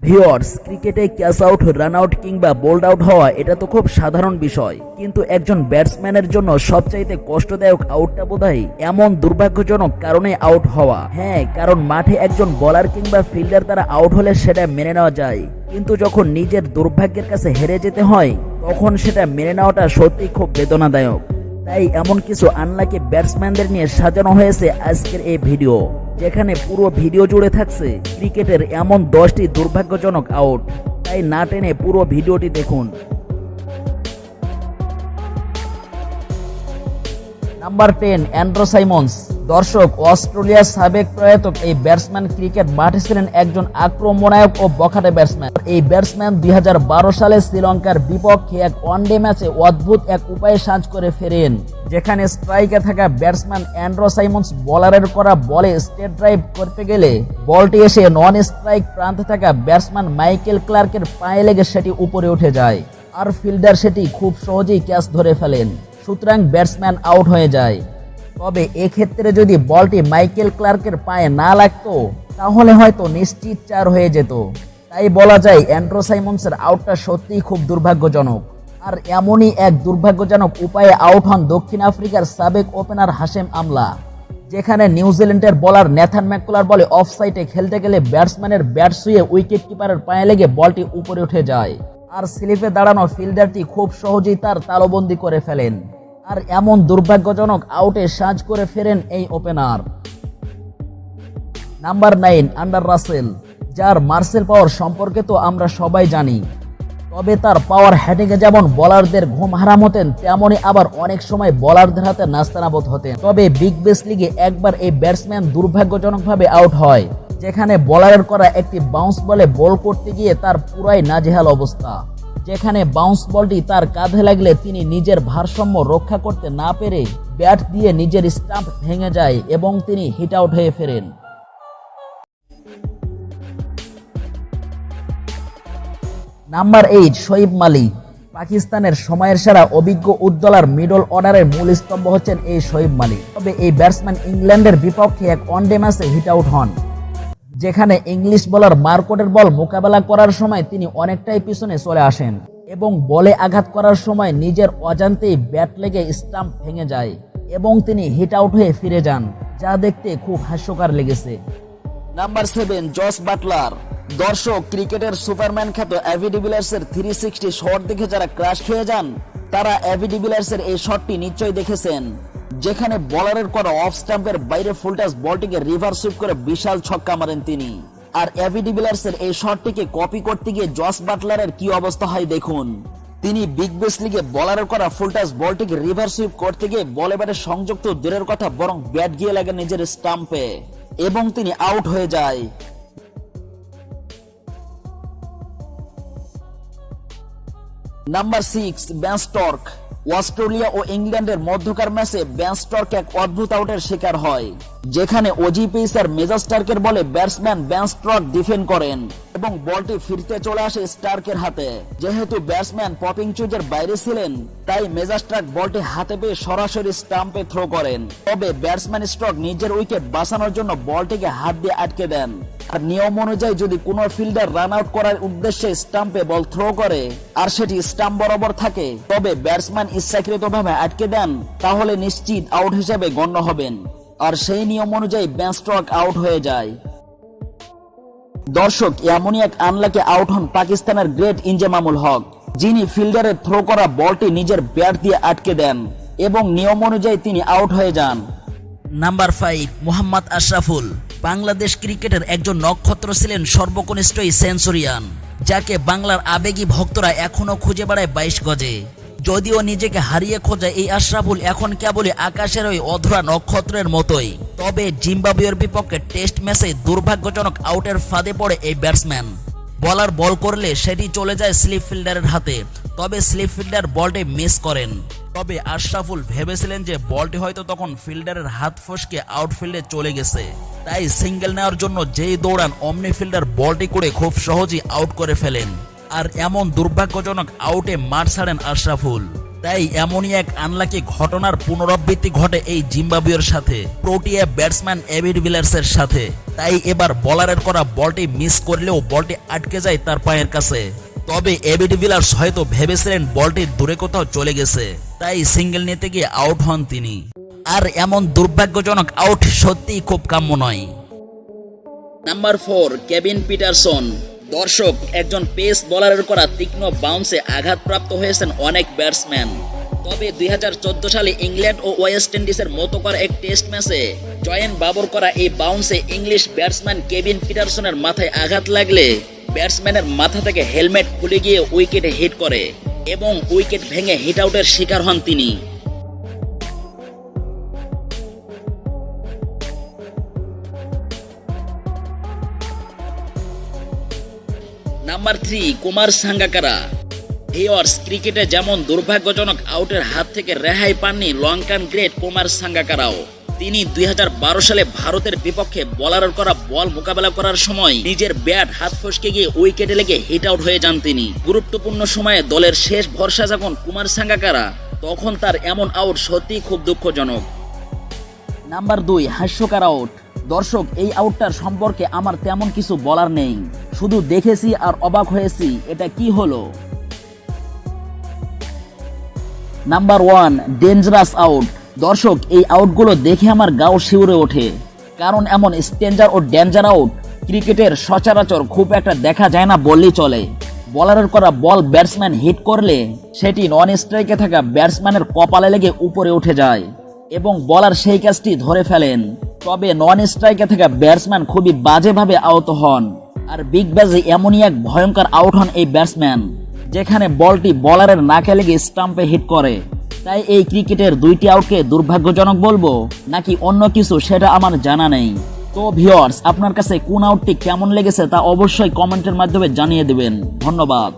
Viewers, ক্রিকেটে catch out, run out কিংবা bold out হওয়া এটা তো খুব সাধারণ বিষয়, কিন্তু একজন ব্যাটসম্যানের জন্য সবচাইতে কষ্টদায়ক আউটটা বোধহয় এমন দুর্ভাগ্যজনক কারণে আউট হওয়া। হ্যাঁ, কারণ মাঠে একজন বোলার কিংবা ফিল্ডার দ্বারা আউট হলে সেটা মেনে নেওয়া যায়, কিন্তু যখন নিজের দুর্ভাগ্যের কাছে হেরে যেতে হয় তখন সেটা মেনে নেওয়াটা সত্যি খুব বেদনাদায়ক। তাই এমন কিছু আনলাকি ব্যাটসম্যানদের নিয়ে সাজানো হয়েছে আজকের এই ভিডিও, যেখানে পুরো ভিডিও জুড়ে থাকছে ক্রিকেটের এমন 10টি দুর্ভাগ্যজনক আউট। তাই না টেনে পুরো ভিডিওটি দেখুন। Number 10, Andrew Simons. দর্শক, অস্ট্রেলিয়ার সাবেক প্রয়াত এই ব্যাটসম্যান ক্রিকেট মাঠে ছিলেন একজন আক্রমণায়ক ও বখাটে ব্যাটসম্যান। এই ব্যাটসম্যান 2012 সালে শ্রীলঙ্কার বিপক্ষে এক ওয়ানডে ম্যাচে অদ্ভুত এক উপায়ে সাজ করে ফেরেন, যেখানে স্ট্রাইকে থাকা ব্যাটসম্যান অ্যান্ড্রু সাইমন্স বোলারের করা বলে স্ট্রেট ড্রাইভ করতে গেলে বলটি এসে নন স্ট্রাইক প্রান্তে থাকা ব্যাটসম্যান মাইকেল ক্লার্কের পায়ে লেগে সেটি উপরে উঠে যায়, আর ফিল্ডার সেটি খুব সহজেই ক্যাচ ধরে ফেলেন। সুতরাং ব্যাটসম্যান আউট হয়ে যায়। তবে এক্ষেত্রে যদি বলটি মাইকেল ক্লার্কের পায়ে না লাগতো তাহলে হয়তো নিশ্চিত 4 হয়ে যেত। তাই বলা যায় অ্যান্ড্রু সাইমন্সের আউটটা সত্যিই খুব দুর্ভাগ্যজনক। আর এমনই এক দুর্ভাগ্যজনক উপায়ে আউট হন দক্ষিণ আফ্রিকার সাবেক ওপেনার হাশেম আমলা, যেখানে নিউজিল্যান্ডের বোলার নেথান ম্যাককুলার বলে অফ সাইডে খেলতে গেলে ব্যাটসম্যানের ব্যাট ছুঁয়ে উইকেট কিপারের পায়ে লেগে বলটি উপরে উঠে যায়, আর স্লিপে দাঁড়ানো ফিল্ডারটি খুব সহজেই তার তালুবন্দী করে ফেলেন। আর এমন দুর্ভাগ্যজনক আউটে সাজ করে ফেরেন এই ওপেনার। Number 9, under Rasel. যার মার্সেল পাওয়ার সম্পর্কে তো আমরা সবাই জানি, তবে তার পাওয়ার হ্যাটিংয়ে যেমন বোলারদের ঘুম হারাম হতেন, তেমনই আবার অনেক সময় বোলারদের হাতে নাস্তানাবুদ হতেন। তবে বিগ ব্যাশ লিগে একবার এই ব্যাটসম্যান দুর্ভাগ্যজনকভাবে আউট হয়, যেখানে বোলারের করা একটি বাউন্স বলে বল করতে গিয়ে তার পুরাই নাজেহাল অবস্থা, যেখানে বাউন্স বলটি তার কাঁধে লাগলে তিনি নিজের ভারসাম্য রক্ষা করতে না পেরে ব্যাট দিয়ে নিজের স্টাম্প ভেঙে যায় এবং তিনি হিট আউট হয়ে ফেরেন। নাম্বার 8, শোয়েব মালি। পাকিস্তানের সময়ের সেরা অভিজ্ঞ উদ্দলার মিডল অর্ডারের মূল স্তম্ভ হচ্ছেন এই শোয়েব মালি। তবে এই ব্যাটসম্যান ইংল্যান্ডের বিপক্ষে এক ওয়ানডে ম্যাচে হিট আউট হন, যেখানে ইংলিশ বোলার মার্কোটের বল মোকাবেলা করার সময় তিনি অনেকটাই পিছনে চলে আসেন এবং বলে আঘাত করার সময় নিজের অজান্তেই ব্যাট লেগে স্টাম্প ভেঙে যায় এবং তিনি হিট আউট হয়ে ফিরে যান, যা দেখতে খুব হাস্যকর লেগেছে। Number 7, Jos Buttler. দর্শক, ক্রিকেটের সুপারম্যান খ্যাত অ্যাভি ডিভিলিয়ার্সের 360 শট দেখে যারা ক্রাশ হয়ে যান তারা অ্যাভি ডিভিলিয়ার্সের এই শটটি নিশ্চয়ই দেখেছেন, যেখানে বলারের করা অফ স্টাম্পের বাইরে ফুলটাস বলটিকে রিভার্স সুইপ করে বিশাল ছক্কা মারেন তিনি। আর অ্যাভি ডিভিলিয়ার্সের এই শটটিকে কপি করতে গিয়ে জস বাটলারের কি অবস্থা হয় দেখুন। তিনি বিগ ব্যাশ লিগে বলারের করা ফুলটাস বলটিকে রিভার্স সুইপ করতে গিয়ে বলে ব্যাটে সংযোগ তো দূরের কথা, বরং ব্যাট গিয়ে লাগে নিজের স্টাম্পে এবং তিনি আউট হয়ে যায়। Number 6, Ben Stokes. অস্ট্রেলিয়া ও ইংল্যান্ডের মধ্যকার ম্যাচে বেন স্টোকস এক অদ্ভুত আউটের শিকার হয়, যেখানে ওজি পেসার মেজাজ স্টার্কের বলে ব্যাটসম্যান বেন স্টোকস ডিফেন্ড করেন এবং বলটি ফিরতে চলে আসে স্টার্কের হাতে। যেহেতু ব্যাটসম্যান পপিং চুজের বাইরে ছিলেন, তাই মেজাজ স্টার্ক বলটি হাতে পেয়ে সরাসরি স্টাম্পে থ্রো করেন। তবে ব্যাটসম্যান স্টোকস নিজের উইকেট বাঁচানোর জন্য বলটিকে হাত দিয়ে আটকে দেন। আর নিয়ম অনুযায়ী যদি কোনো ফিল্ডার রান আউট করার উদ্দেশ্যে স্টাম্পে বল থ্রো করে আর সেটি স্টাম্প বরাবর থাকে, তবে ব্যাটসম্যান ইচ্ছাকৃতভাবে আটকে দেন, তাহলে নিশ্চিত আউট হিসেবে গণ্য হবেন। আর সেই নিয়ম অনুযায়ী বেন স্টোকস আউট হয়ে যায়। দর্শক, এমনই এক আনলাকি আউট হন পাকিস্তানের গ্রেট ইনজামামুল হক, যিনি ফিল্ডারের থ্রো করা বলটি নিজের ব্যাট দিয়ে আটকে দেন এবং নিয়ম অনুযায়ী তিনি আউট হয়ে যান। নাম্বার 5, মোহাম্মদ আশরাফুল। বাংলাদেশ ক্রিকেটের একজন নক্ষত্র ছিলেন সর্বকনিষ্ঠ এই সেঞ্চুরিয়ান, যাকে বাংলার আবেগী ভক্তরা এখনো খুঁজে বেড়ায় 22 গজে। যদিও নিজেকে হারিয়ে খোঁজা এই আশরাফুল এখন কেবলই আকাশের ওই অধরা নক্ষত্রের মতোই। তবে জিম্বাবুয়ের বিপক্ষে টেস্ট ম্যাচে দুর্ভাগ্যজনক আউটের ফাঁদে পড়ে এই ব্যাটসম্যান। বলার বল করলে সেটি চলে যায় স্লিপ ফিল্ডারের হাতে, তবে স্লিপ ফিল্ডার বলটি মিস করেন। তবে আশরাফুল ভেবেছিলেন যে বলটি হয়তো তখন ফিল্ডারের হাত ফসকে আউটফিল্ডে চলে গেছে, তাই সিঙ্গেল নেওয়ার জন্য যেই দৌড়ান অমনি ফিল্ডার বলটি করে খুব সহজেই আউট করে ফেলেন। আর এমন দুর্ভাগ্যজনক আউটে মাঠ ছাড়েন আশরাফুল। তাই এমনই এক আনলাকি ঘটনার পুনরাবৃত্তি ঘটে এই জিম্বাবুয়ের সাথে, প্রোটিয়া ব্যাটসম্যান এবিড ভিলার্সের সাথে। তাই এবার বলারের করা বলটি মিস করলেও বলটি আটকে যায় তার পায়ের কাছে। তবে এবিড ভিলার্স হয়তো ভেবেছিলেন বলটি দূরে কোথাও চলে গেছে, তাই সিঙ্গেল নিতে গিয়ে আউট হন তিনি। আর এমন দুর্ভাগ্যজনক আউট সত্যিই খুব কাম্য নয়। Number 4, Kevin Pietersen. দর্শক, একজন পেস বোলারের করা তীক্ষ্ণ বাউন্সে আঘাতপ্রাপ্ত হয়েছেন অনেক ব্যাটসম্যান। তবে 2014 সালে ইংল্যান্ড ও ওয়েস্ট ইন্ডিজের মতো করা এক টেস্ট ম্যাচে জয়েন বাবর করা এই বাউন্সে ইংলিশ ব্যাটসম্যান কেভিন পিটারসনের মাথায় আঘাত লাগলে ব্যাটসম্যানের মাথা থেকে হেলমেট খুলে গিয়ে উইকেটে হিট করে এবং উইকেট ভেঙে হিট আউটের শিকার হন তিনি। নাম্বার 3, কুমার সাঙ্গাকারা। ভিউয়ার্স, ক্রিকেটে যেমন দুর্ভাগ্যজনক আউটের হাত থেকে রেহাই পাননি লঙ্কান গ্রেট কুমার সাঙ্গাকারাও। তিনি 2012 সালে ভারতের বিপক্ষে বোলারের করা বল মোকাবেলা করার সময় নিজের ব্যাট হাত ফসকে গিয়ে উইকেটে লেগে হিট আউট হয়ে যান তিনি। গুরুত্বপূর্ণ সময়ে দলের শেষ ভরসা যখন কুমার সাঙ্গাকারা, তখন তার এমন আউট সত্যিই খুব দুঃখজনক। নাম্বার 2, হাস্যকর আউট। দর্শক, এই আউটটার সম্পর্কে আমার তেমন কিছু বলার নেই, শুধু দেখেছি আর অবাক হয়েছি এটা কি হলো। Number 1, dangerous out. দর্শক, এই আউটগুলো দেখে আমার গাও শিউরে ওঠে, কারণ এমন স্ট্রেঞ্জার ও ডেঞ্জার আউট ক্রিকেটের সচরাচর খুব একটা দেখা যায় না বললেই চলে। বলারের করা বল ব্যাটসম্যান হিট করলে সেটি নন স্ট্রাইকে থাকা ব্যাটসম্যানের কপালে লেগে উপরে উঠে যায় এবং বলার সেই কাজটি ধরে ফেলেন। তবে নন স্ট্রাইকে থাকা ব্যাটসম্যান খুবই বাজেভাবে আহত হন। আর বিগ ব্যাজে এমনই এক ভয়ঙ্কর আউট হন এই ব্যাটসম্যান, যেখানে বলটি বলারের নাকে লেগে স্টাম্পে হিট করে। তাই এই ক্রিকেটের 2টি আউটকে দুর্ভাগ্যজনক বলবো নাকি অন্য কিছু সেটা আমার জানা নেই। তো ভিউয়ার্স, আপনার কাছে কোন আউটটি কেমন লেগেছে তা অবশ্যই কমেন্টের মাধ্যমে জানিয়ে দেবেন। ধন্যবাদ।